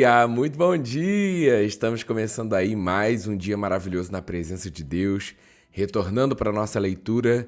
Aleluia! Muito bom dia! Estamos começando aí mais um dia maravilhoso na presença de Deus, retornando para a nossa leitura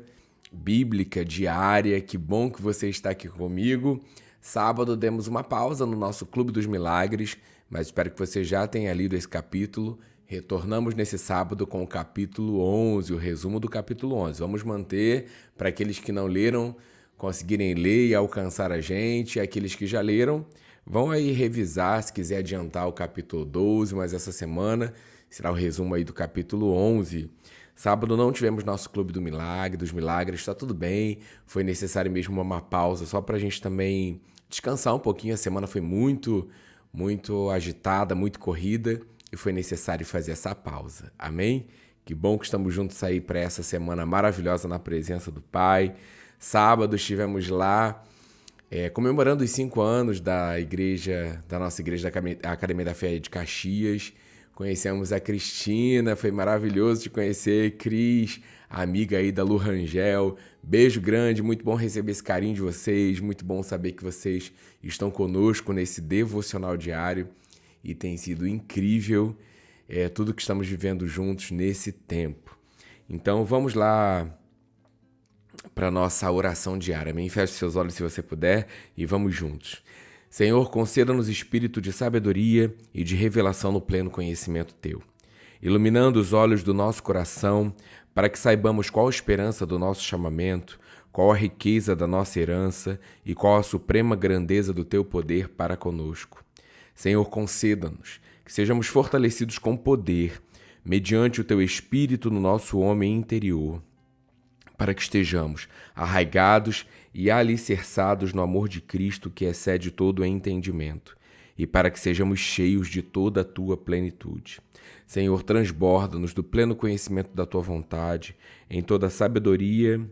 bíblica diária. Que bom que você está aqui comigo. Sábado demos uma pausa no nosso Clube dos Milagres, mas espero que você já tenha lido esse capítulo. Retornamos nesse sábado com o capítulo 11, o resumo do capítulo 11. Vamos manter para aqueles que não leram conseguirem ler e alcançar a gente, e aqueles que já leram vão aí revisar, se quiser adiantar o capítulo 12, mas essa semana será o resumo aí do capítulo 11. Sábado não tivemos nosso Clube dos Milagres, está tudo bem, foi necessário mesmo uma pausa, só para a gente também descansar um pouquinho. A semana foi muito agitada, muito corrida, e foi necessário fazer essa pausa, amém? Que bom que estamos juntos aí para essa semana maravilhosa na presença do Pai. Sábado estivemos lá comemorando os 5 anos da nossa igreja da Academia da Fé de Caxias. Conhecemos a Cristina, foi maravilhoso te conhecer, Cris, amiga aí da Lu Rangel. Beijo grande, muito bom receber esse carinho de vocês, muito bom saber que vocês estão conosco nesse devocional diário e tem sido incrível tudo que estamos vivendo juntos nesse tempo. Então vamos lá para a nossa oração diária. Amém? Feche seus olhos se você puder e vamos juntos. Senhor, conceda-nos espírito de sabedoria e de revelação no pleno conhecimento Teu, iluminando os olhos do nosso coração para que saibamos qual a esperança do nosso chamamento, qual a riqueza da nossa herança e qual a suprema grandeza do Teu poder para conosco. Senhor, conceda-nos que sejamos fortalecidos com poder, mediante o Teu Espírito no nosso homem interior, para que estejamos arraigados e alicerçados no amor de Cristo que excede todo o entendimento, e para que sejamos cheios de toda a Tua plenitude. Senhor, transborda-nos do pleno conhecimento da Tua vontade, em toda a sabedoria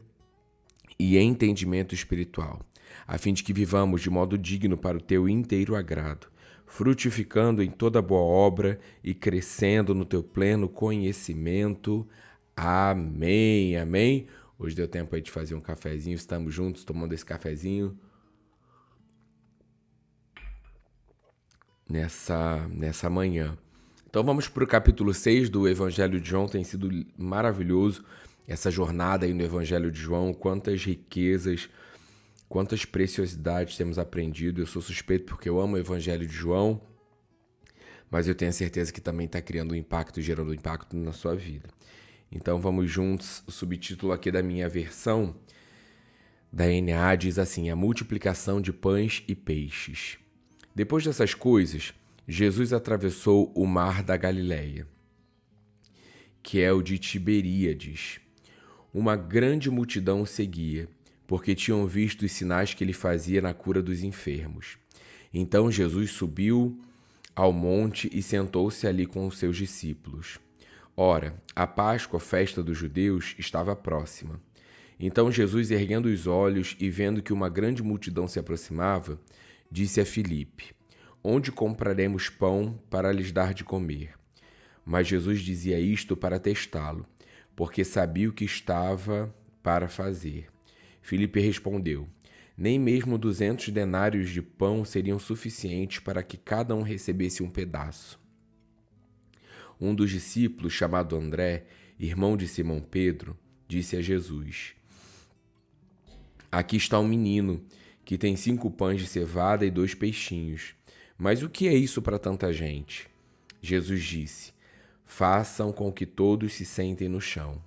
e entendimento espiritual, a fim de que vivamos de modo digno para o Teu inteiro agrado, frutificando em toda boa obra e crescendo no Teu pleno conhecimento. Amém, amém. Hoje deu tempo aí de fazer um cafezinho, estamos juntos tomando esse cafezinho nessa manhã. Então vamos para o capítulo 6 do Evangelho de João. Tem sido maravilhoso essa jornada aí no Evangelho de João, quantas riquezas, quantas preciosidades temos aprendido. Eu sou suspeito porque eu amo o Evangelho de João, mas eu tenho certeza que também está criando um impacto, gerando um impacto na sua vida. Então vamos juntos. O subtítulo aqui da minha versão da NA diz assim: a multiplicação de pães e peixes. Depois dessas coisas, Jesus atravessou o mar da Galileia, que é o de Tiberíades. Uma grande multidão o seguia, porque tinham visto os sinais que ele fazia na cura dos enfermos. Então Jesus subiu ao monte e sentou-se ali com os seus discípulos. Ora, a Páscoa, festa dos judeus, estava próxima. Então Jesus, erguendo os olhos e vendo que uma grande multidão se aproximava, disse a Filipe: onde compraremos pão para lhes dar de comer? Mas Jesus dizia isto para testá-lo, porque sabia o que estava para fazer. Filipe respondeu: nem mesmo 200 denários de pão seriam suficientes para que cada um recebesse um pedaço. Um dos discípulos, chamado André, irmão de Simão Pedro, disse a Jesus: aqui está um menino que tem 5 pães de cevada e 2 peixinhos. Mas o que é isso para tanta gente? Jesus disse: façam com que todos se sentem no chão.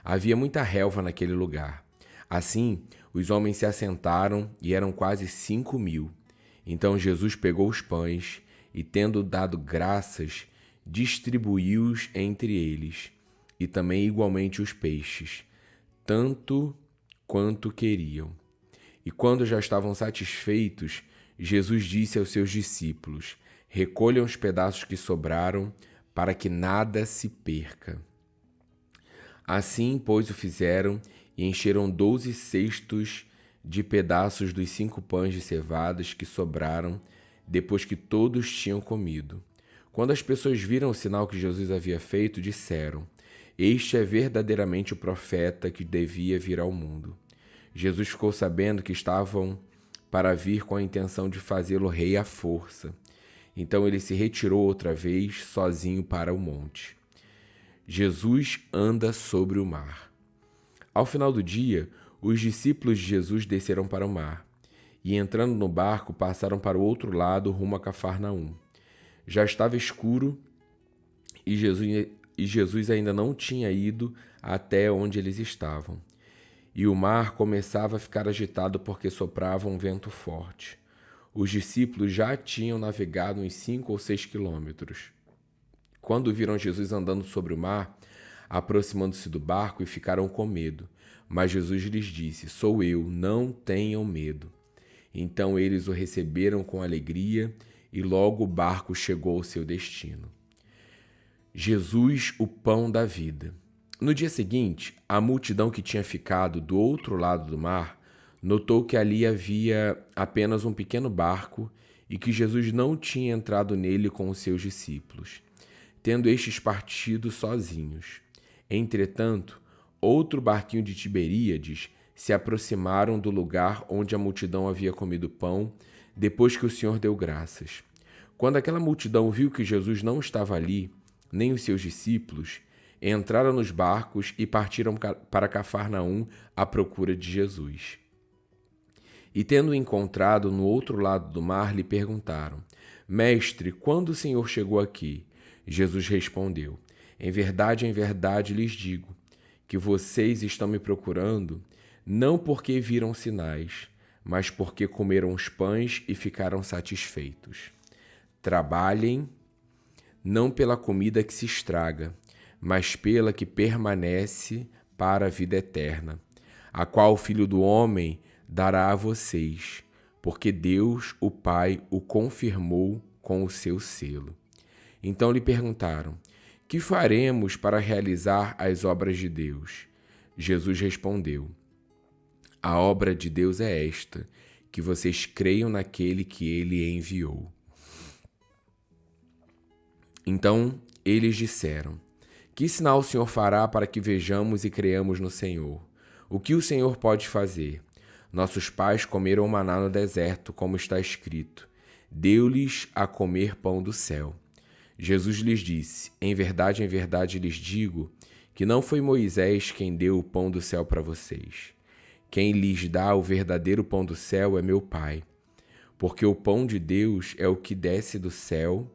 Havia muita relva naquele lugar. Assim, os homens se assentaram e eram quase 5.000. Então Jesus pegou os pães e, tendo dado graças, distribuiu-os entre eles, e também igualmente os peixes, tanto quanto queriam. E quando já estavam satisfeitos, Jesus disse aos seus discípulos: recolham os pedaços que sobraram, para que nada se perca. Assim, pois, o fizeram, e encheram 12 cestos de pedaços dos 5 pães de cevadas que sobraram, depois que todos tinham comido. Quando as pessoas viram o sinal que Jesus havia feito, disseram: este é verdadeiramente o profeta que devia vir ao mundo. Jesus ficou sabendo que estavam para vir com a intenção de fazê-lo rei à força, Então ele se retirou outra vez, sozinho para o monte. Jesus anda sobre o mar. Ao final do dia, os discípulos de Jesus desceram para o mar e, entrando no barco, passaram para o outro lado, rumo a Cafarnaum. Já estava escuro e Jesus ainda não tinha ido até onde eles estavam. E o mar começava a ficar agitado porque soprava um vento forte. Os discípulos já tinham navegado uns 5 ou 6 quilômetros. Quando viram Jesus andando sobre o mar, aproximando-se do barco, e ficaram com medo. Mas Jesus lhes disse: Sou eu, não tenham medo. Então eles o receberam com alegria e logo o barco chegou ao seu destino. Jesus, o pão da vida. No dia seguinte, a multidão que tinha ficado do outro lado do mar notou que ali havia apenas um pequeno barco e que Jesus não tinha entrado nele com os seus discípulos, tendo estes partido sozinhos. Entretanto, outro barquinho de Tiberíades se aproximaram do lugar onde a multidão havia comido pão, depois que o Senhor deu graças. Quando aquela multidão viu que Jesus não estava ali, nem os seus discípulos, entraram nos barcos e partiram para Cafarnaum à procura de Jesus. E tendo-o encontrado no outro lado do mar, lhe perguntaram: Mestre, quando o Senhor chegou aqui? Jesus respondeu: em verdade lhes digo, que vocês estão me procurando, não porque viram sinais, mas porque comeram os pães e ficaram satisfeitos. Trabalhem, não pela comida que se estraga, mas pela que permanece para a vida eterna, a qual o Filho do Homem dará a vocês, porque Deus, o Pai, o confirmou com o seu selo. Então lhe perguntaram: que faremos para realizar as obras de Deus? Jesus respondeu: a obra de Deus é esta, que vocês creiam naquele que ele enviou. Então eles disseram: que sinal o Senhor fará para que vejamos e creamos no Senhor? O que o Senhor pode fazer? Nossos pais comeram maná no deserto, como está escrito: deu-lhes a comer pão do céu. Jesus lhes disse: em verdade lhes digo, que não foi Moisés quem deu o pão do céu para vocês. Quem lhes dá o verdadeiro pão do céu é meu Pai, porque o pão de Deus é o que desce do céu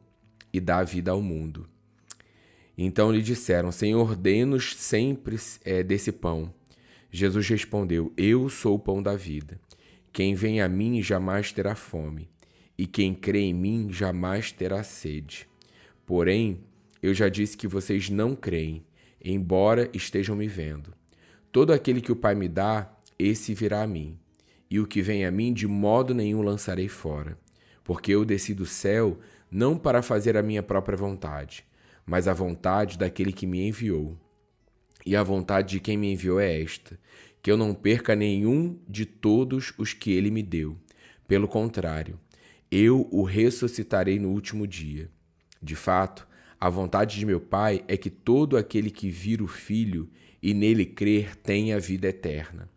e dá vida ao mundo. Então lhe disseram: Senhor, dê-nos sempre desse pão. Jesus respondeu: eu sou o pão da vida. Quem vem a mim jamais terá fome, e quem crê em mim jamais terá sede. Porém, eu já disse que vocês não creem, embora estejam me vendo. Todo aquele que o Pai me dá, esse virá a mim, e o que vem a mim de modo nenhum lançarei fora, porque eu desci do céu não para fazer a minha própria vontade, mas a vontade daquele que me enviou. E a vontade de quem me enviou é esta, que eu não perca nenhum de todos os que ele me deu. Pelo contrário, eu o ressuscitarei no último dia. De fato, a vontade de meu Pai é que todo aquele que vir o Filho e nele crer tenha vida eterna,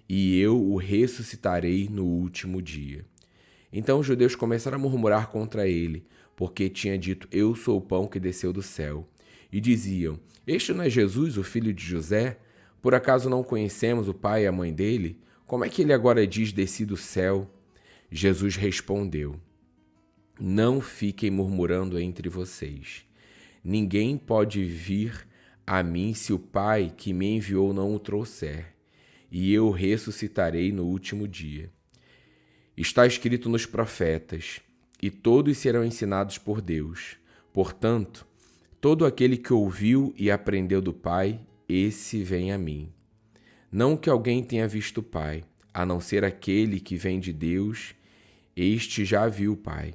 e eu o ressuscitarei no último dia. Então os judeus começaram a murmurar contra ele, porque tinha dito: eu sou o pão que desceu do céu. E diziam: este não é Jesus, o filho de José? Por acaso não conhecemos o pai e a mãe dele? Como é que ele agora diz: desci do céu? Jesus respondeu: não fiquem murmurando entre vocês. Ninguém pode vir a mim se o Pai que me enviou não o trouxer, e eu ressuscitarei no último dia. Está escrito nos profetas: e todos serão ensinados por Deus. Portanto, todo aquele que ouviu e aprendeu do Pai, esse vem a mim. Não que alguém tenha visto o Pai, a não ser aquele que vem de Deus, este já viu o Pai.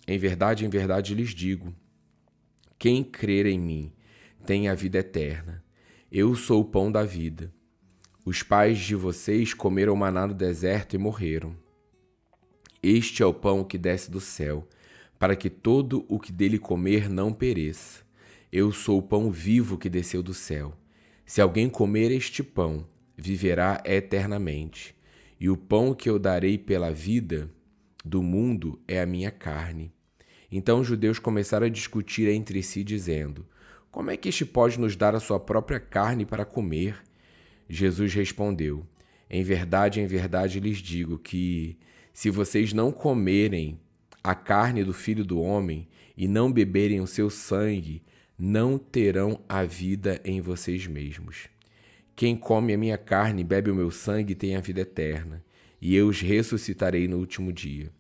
Em verdade lhes digo, quem crer em mim tem a vida eterna. Eu sou o pão da vida. Os pais de vocês comeram maná no deserto e morreram. Este é o pão que desce do céu, para que todo o que dele comer não pereça. Eu sou o pão vivo que desceu do céu. Se alguém comer este pão, viverá eternamente. E o pão que eu darei pela vida do mundo é a minha carne. Então os judeus começaram a discutir entre si, dizendo: como é que este pode nos dar a sua própria carne para comer? Jesus respondeu: em verdade lhes digo que, se vocês não comerem a carne do Filho do Homem e não beberem o seu sangue, não terão a vida em vocês mesmos. Quem come a minha carne e bebe o meu sangue tem a vida eterna, e eu os ressuscitarei no último dia.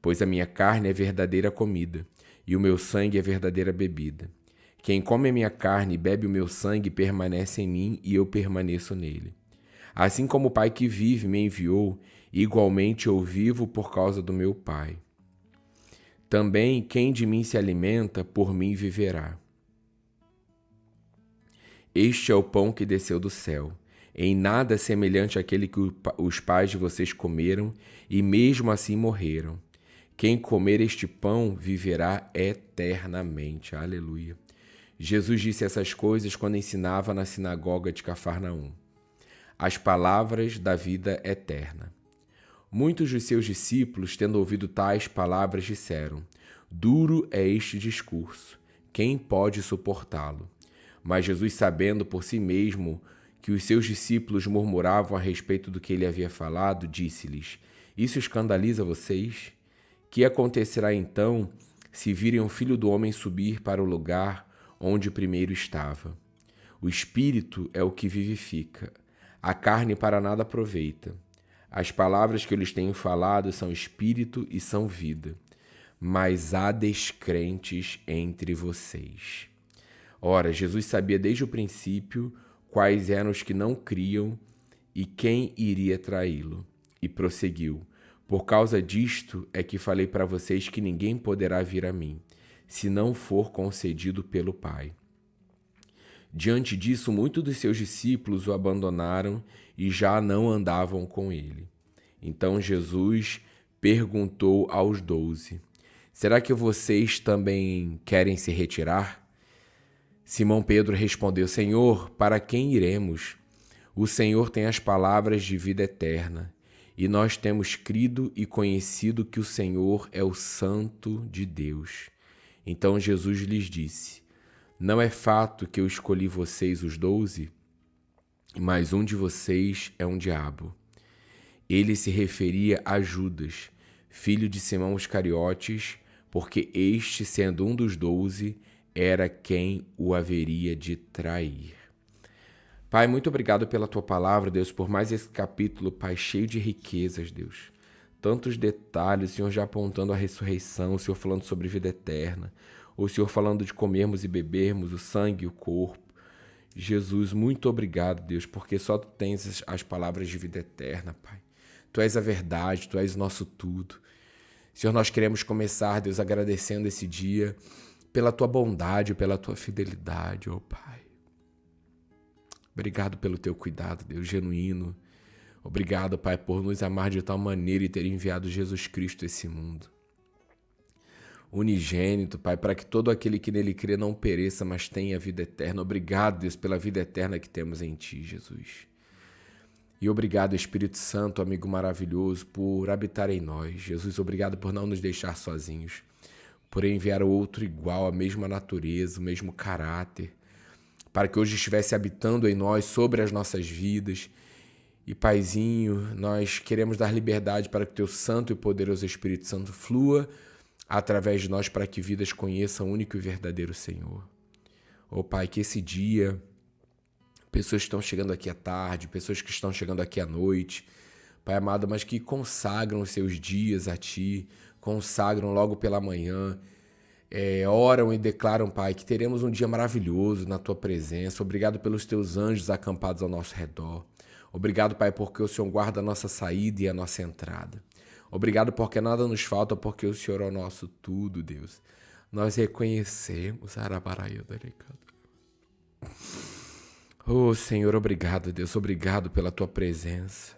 Pois a minha carne é verdadeira comida, e o meu sangue é verdadeira bebida. Quem come a minha carne e bebe o meu sangue permanece em mim, e eu permaneço nele. Assim como o Pai que vive me enviou, igualmente eu vivo por causa do meu Pai. Também quem de mim se alimenta, por mim viverá. Este é o pão que desceu do céu, em nada semelhante àquele que os pais de vocês comeram e mesmo assim morreram. Quem comer este pão viverá eternamente. Aleluia. Jesus disse essas coisas quando ensinava na sinagoga de Cafarnaum. As palavras da vida eterna. Muitos dos seus discípulos, tendo ouvido tais palavras, disseram: duro é este discurso, quem pode suportá-lo? Mas Jesus, sabendo por si mesmo que os seus discípulos murmuravam a respeito do que ele havia falado, disse-lhes: isso escandaliza vocês? Que acontecerá então se virem o Filho do Homem subir para o lugar onde primeiro estava? O Espírito é o que vivifica, a carne para nada aproveita. As palavras que eu lhes tenho falado são espírito e são vida, mas há descrentes entre vocês. Ora, Jesus sabia desde o princípio quais eram os que não criam e quem iria traí-lo, e prosseguiu: por causa disto é que falei para vocês que ninguém poderá vir a mim, se não for concedido pelo Pai. Diante disso, muitos dos seus discípulos o abandonaram e já não andavam com ele. Então Jesus perguntou aos 12: será que vocês também querem se retirar? Simão Pedro respondeu: Senhor, para quem iremos? O Senhor tem as palavras de vida eterna, e nós temos crido e conhecido que o Senhor é o Santo de Deus. Então Jesus lhes disse: não é fato que eu escolhi vocês, os 12, mas um de vocês é um diabo. Ele se referia a Judas, filho de Simão Iscariotes, porque este, sendo um dos 12, era quem o haveria de trair. Pai, muito obrigado pela Tua palavra, Deus, por mais esse capítulo, Pai, cheio de riquezas, Deus. Tantos detalhes, o Senhor já apontando a ressurreição, o Senhor falando sobre vida eterna, o Senhor falando de comermos e bebermos o sangue e o corpo. Jesus, muito obrigado, Deus, porque só Tu tens as palavras de vida eterna, Pai. Tu és a verdade, Tu és o nosso tudo. Senhor, nós queremos começar, Deus, agradecendo esse dia pela Tua bondade, pela Tua fidelidade, ó Pai. Obrigado pelo Teu cuidado, Deus, genuíno. Obrigado, Pai, por nos amar de tal maneira e ter enviado Jesus Cristo a esse mundo. Unigênito, Pai, para que todo aquele que nele crê não pereça, mas tenha vida eterna. Obrigado, Deus, pela vida eterna que temos em Ti, Jesus. E obrigado, Espírito Santo, amigo maravilhoso, por habitar em nós. Jesus, obrigado por não nos deixar sozinhos, por enviar outro igual, a mesma natureza, o mesmo caráter, para que hoje estivesse habitando em nós, sobre as nossas vidas. E, Paizinho, nós queremos dar liberdade para que Teu Santo e poderoso Espírito Santo flua através de nós, para que vidas conheçam o único e verdadeiro Senhor. Ó Pai, que esse dia, pessoas que estão chegando aqui à tarde, pessoas que estão chegando aqui à noite, Pai amado, mas que consagram os seus dias a Ti, consagram logo pela manhã, oram e declaram, Pai, que teremos um dia maravilhoso na Tua presença. Obrigado pelos Teus anjos acampados ao nosso redor. Obrigado, Pai, porque o Senhor guarda a nossa saída e a nossa entrada. Obrigado porque nada nos falta, porque o Senhor é o nosso tudo, Deus. Nós reconhecemos. Oh, Senhor, obrigado, Deus. Obrigado pela Tua presença.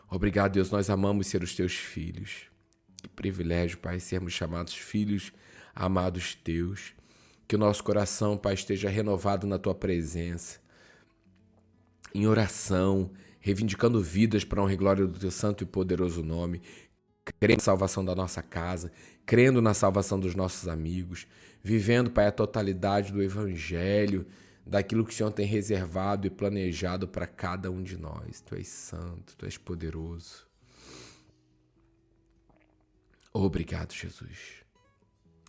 Obrigado, Deus. Nós amamos ser os Teus filhos. Que privilégio, Pai, sermos chamados filhos amados Teus. Que o nosso coração, Pai, esteja renovado na Tua presença, em oração, reivindicando vidas para a honra e glória do Teu santo e poderoso nome. crendo na salvação da nossa casa, crendo na salvação dos nossos amigos, vivendo, Pai, a totalidade do Evangelho, daquilo que o Senhor tem reservado e planejado para cada um de nós. Tu és santo, Tu és poderoso. Obrigado, Jesus.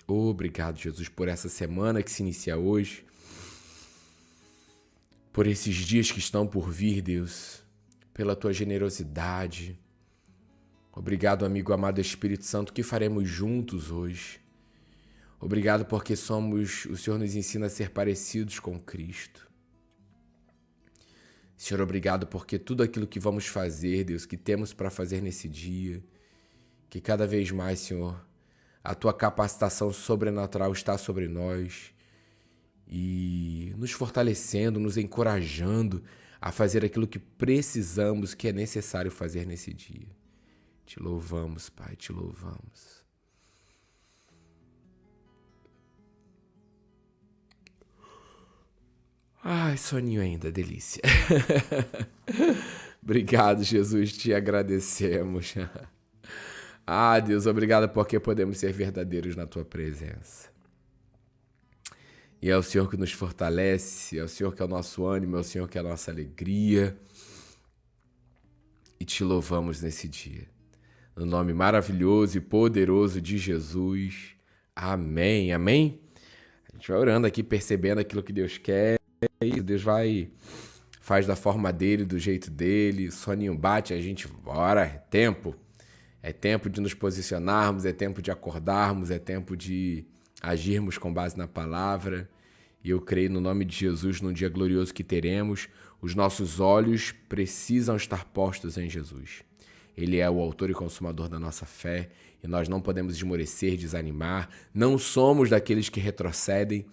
Obrigado, Jesus, por essa semana que se inicia hoje, por esses dias que estão por vir, Deus, pela Tua generosidade. Obrigado, amigo amado Espírito Santo, que faremos juntos hoje. Obrigado porque o Senhor nos ensina a ser parecidos com Cristo. Senhor, obrigado porque tudo aquilo que vamos fazer, Deus, que temos para fazer nesse dia, que cada vez mais, Senhor, a Tua capacitação sobrenatural está sobre nós e nos fortalecendo, nos encorajando a fazer aquilo que precisamos, que é necessário fazer nesse dia. Te louvamos, Pai, te louvamos. Ai, soninho ainda, delícia. Obrigado, Jesus, te agradecemos. Ah, Deus, obrigado porque podemos ser verdadeiros na Tua presença. E é o Senhor que nos fortalece, é o Senhor que é o nosso ânimo, é o Senhor que é a nossa alegria. E te louvamos nesse dia. No nome maravilhoso e poderoso de Jesus. Amém, amém? A gente vai orando aqui, percebendo aquilo que Deus quer. E Deus faz da forma dele, do jeito dele. O soninho bate, a gente bora, é tempo. É tempo de nos posicionarmos, é tempo de acordarmos, é tempo de agirmos com base na palavra. E eu creio no nome de Jesus, num dia glorioso que teremos, os nossos olhos precisam estar postos em Jesus. Ele é o autor e consumador da nossa fé e nós não podemos esmorecer, desanimar. Não somos daqueles que retrocedem.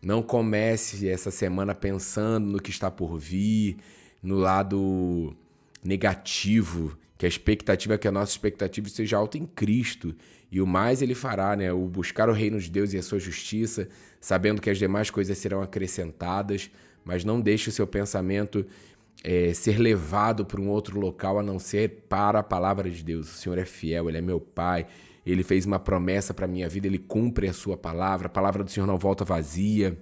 Não comece essa semana pensando no que está por vir, no lado negativo, que a expectativa é que a nossa expectativa seja alta em Cristo. E o mais Ele fará, né? O buscar o reino de Deus e a sua justiça, sabendo que as demais coisas serão acrescentadas, mas não deixe o seu pensamento ser levado para um outro local a não ser para a palavra de Deus. O Senhor é fiel, Ele é meu Pai, Ele fez uma promessa para a minha vida, Ele cumpre a sua palavra, a palavra do Senhor não volta vazia.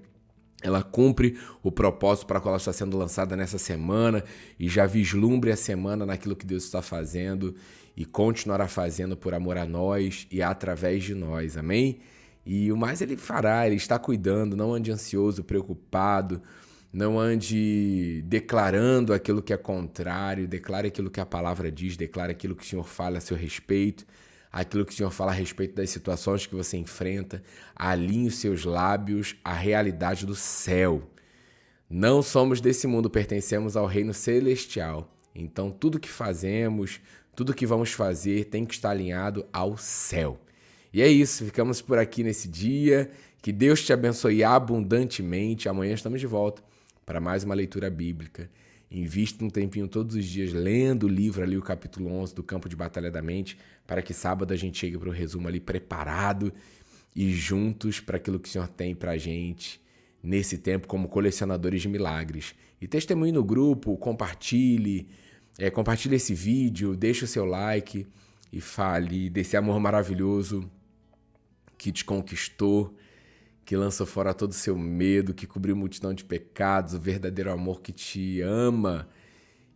Ela cumpre o propósito para qual ela está sendo lançada nessa semana e já vislumbre a semana naquilo que Deus está fazendo e continuará fazendo por amor a nós e através de nós, amém? E o mais Ele fará, Ele está cuidando, não ande ansioso, preocupado, não ande declarando aquilo que é contrário, declare aquilo que a palavra diz, declare aquilo que o Senhor fala a seu respeito, aquilo que o Senhor fala a respeito das situações que você enfrenta, alinhe os seus lábios à realidade do céu. Não somos desse mundo, pertencemos ao reino celestial. Então, tudo que fazemos, tudo que vamos fazer tem que estar alinhado ao céu. E é isso, ficamos por aqui nesse dia. Que Deus te abençoe abundantemente. Amanhã estamos de volta para mais uma leitura bíblica. Invista um tempinho todos os dias lendo o livro ali, o capítulo 11 do Campo de Batalha da Mente, para que sábado a gente chegue para o resumo ali preparado e juntos para aquilo que o Senhor tem para a gente nesse tempo como colecionadores de milagres. E testemunhe no grupo, compartilhe esse vídeo, deixe o seu like e fale desse amor maravilhoso que te conquistou, que lança fora todo o seu medo, que cobriu multidão de pecados, o verdadeiro amor que te ama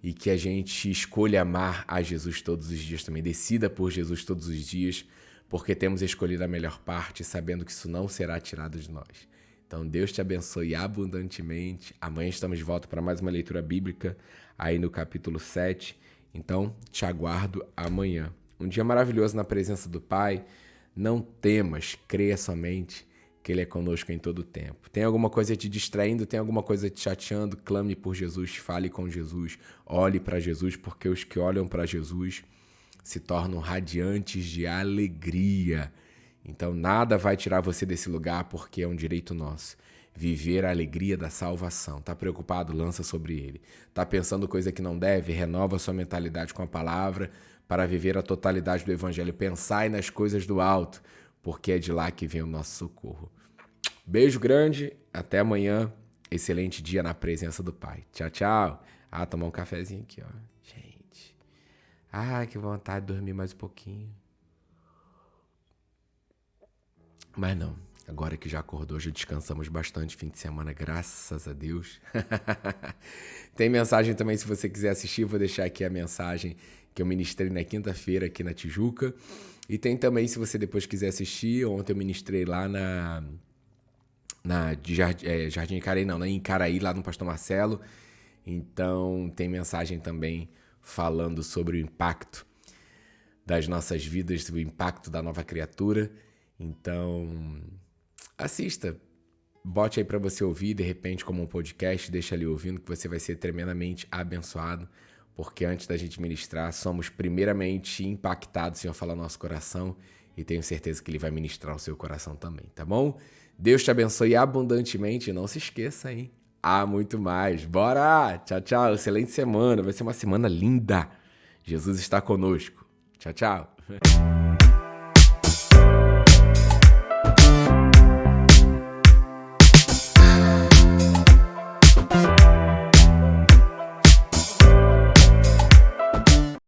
e que a gente escolha amar a Jesus todos os dias também. Decida por Jesus todos os dias, porque temos escolhido a melhor parte, sabendo que isso não será tirado de nós. Então, Deus te abençoe abundantemente. Amanhã estamos de volta para mais uma leitura bíblica, aí no capítulo 7. Então, te aguardo amanhã. Um dia maravilhoso na presença do Pai. Não temas, creia somente que Ele é conosco em todo o tempo. Tem alguma coisa te distraindo, tem alguma coisa te chateando, clame por Jesus, fale com Jesus, olhe para Jesus, porque os que olham para Jesus se tornam radiantes de alegria. Então nada vai tirar você desse lugar, porque é um direito nosso. Viver a alegria da salvação. Tá preocupado? Lança sobre Ele. Tá pensando coisa que não deve? Renova sua mentalidade com a palavra para viver a totalidade do Evangelho. Pensai nas coisas do alto, porque é de lá que vem o nosso socorro. Beijo grande, até amanhã. Excelente dia na presença do Pai. Tchau, tchau. Tomar um cafezinho aqui, ó. Gente. Que vontade de dormir mais um pouquinho. Mas não, agora que já acordou, já descansamos bastante fim de semana, graças a Deus. Tem mensagem também, se você quiser assistir, vou deixar aqui a mensagem que eu ministrei na quinta-feira aqui na Tijuca. E tem também, se você depois quiser assistir, ontem eu ministrei lá Jardim Icaraí, não, em Icaraí, lá no Pastor Marcelo. Então tem mensagem também falando sobre o impacto das nossas vidas, o impacto da nova criatura. Então, assista, bote aí para você ouvir, de repente como um podcast, deixa ali ouvindo que você vai ser tremendamente abençoado, porque antes da gente ministrar, somos primeiramente impactados, o Senhor fala no nosso coração, e tenho certeza que Ele vai ministrar o seu coração também, tá bom? Deus te abençoe abundantemente e não se esqueça, hein? Há muito mais. Bora! Tchau, tchau. Excelente semana. Vai ser uma semana linda. Jesus está conosco. Tchau, tchau.